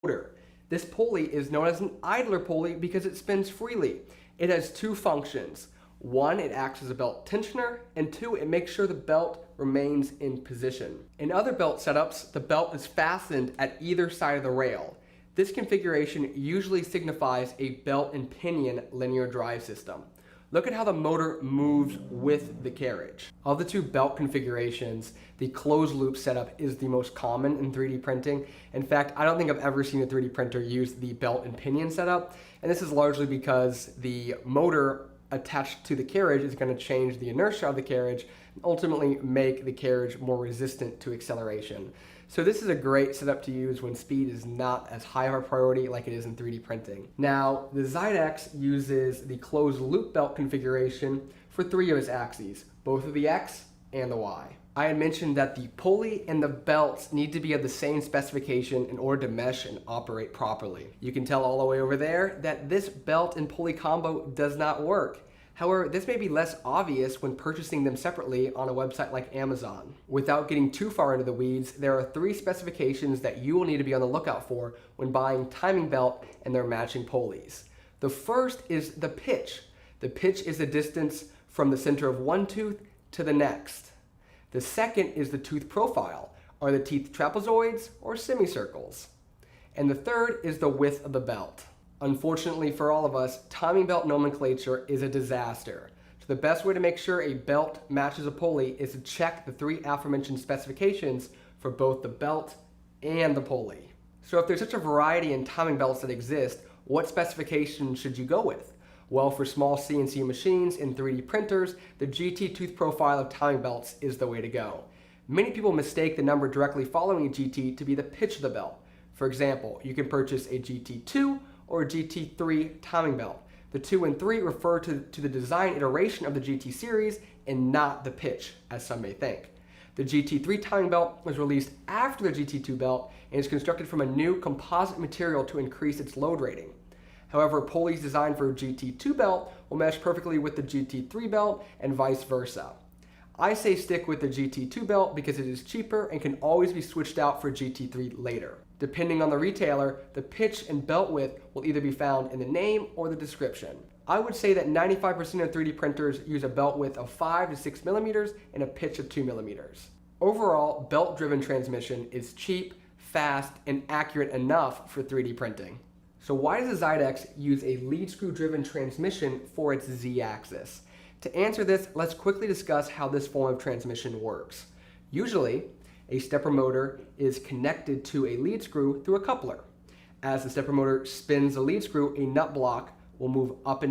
motor. This pulley is known as an idler pulley because it spins freely. It has two functions. One, it acts as a belt tensioner, and two, it makes sure the belt remains in position. In other belt setups, the belt is fastened at either side of the rail. This configuration usually signifies a belt and pinion linear drive system. Look at how the motor moves with the carriage. Of the two belt configurations, the closed loop setup is the most common in 3D printing. In fact, I don't think I've ever seen a 3D printer use the belt and pinion setup, and this is largely because the motor attached to the carriage is going to change the inertia of the carriage and ultimately make the carriage more resistant to acceleration. So this is a great setup to use when speed is not as high of a priority like it is in 3D printing. Now, the Zydex uses the closed loop belt configuration for three of its axes, both of the X and the Y. I had mentioned that the pulley and the belts need to be of the same specification in order to mesh and operate properly. You can tell all the way over there that this belt and pulley combo does not work. However, this may be less obvious when purchasing them separately on a website like Amazon. Without getting too far into the weeds, there are three specifications that you will need to be on the lookout for when buying timing belt and their matching pulleys. The first is the pitch. The pitch is the distance from the center of one tooth to the next. The second is the tooth profile. Are the teeth trapezoids or semicircles? And the third is the width of the belt. Unfortunately for all of us, timing belt nomenclature is a disaster. So the best way to make sure a belt matches a pulley is to check the three aforementioned specifications for both the belt and the pulley. So if there's such a variety in timing belts that exist, what specification should you go with? Well, for small CNC machines and 3D printers, the GT tooth profile of timing belts is the way to go. Many people mistake the number directly following a GT to be the pitch of the belt. For example, you can purchase a GT2 or a GT3 timing belt. The 2 and 3 refer to the design iteration of the GT series and not the pitch, as some may think. The GT3 timing belt was released after the GT2 belt and is constructed from a new composite material to increase its load rating. However, pulleys designed for a GT2 belt will mesh perfectly with the GT3 belt and vice versa. I say stick with the GT2 belt because it is cheaper and can always be switched out for GT3 later. Depending on the retailer, the pitch and belt width will either be found in the name or the description. I would say that 95% of 3D printers use a belt width of 5 to 6 millimeters and a pitch of 2 millimeters. Overall, belt-driven transmission is cheap, fast, and accurate enough for 3D printing. So why does the Zydex use a lead screw-driven transmission for its Z-axis? To answer this, let's quickly discuss how this form of transmission works. Usually, a stepper motor is connected to a lead screw through a coupler. As the stepper motor spins the lead screw, a nut block will move up and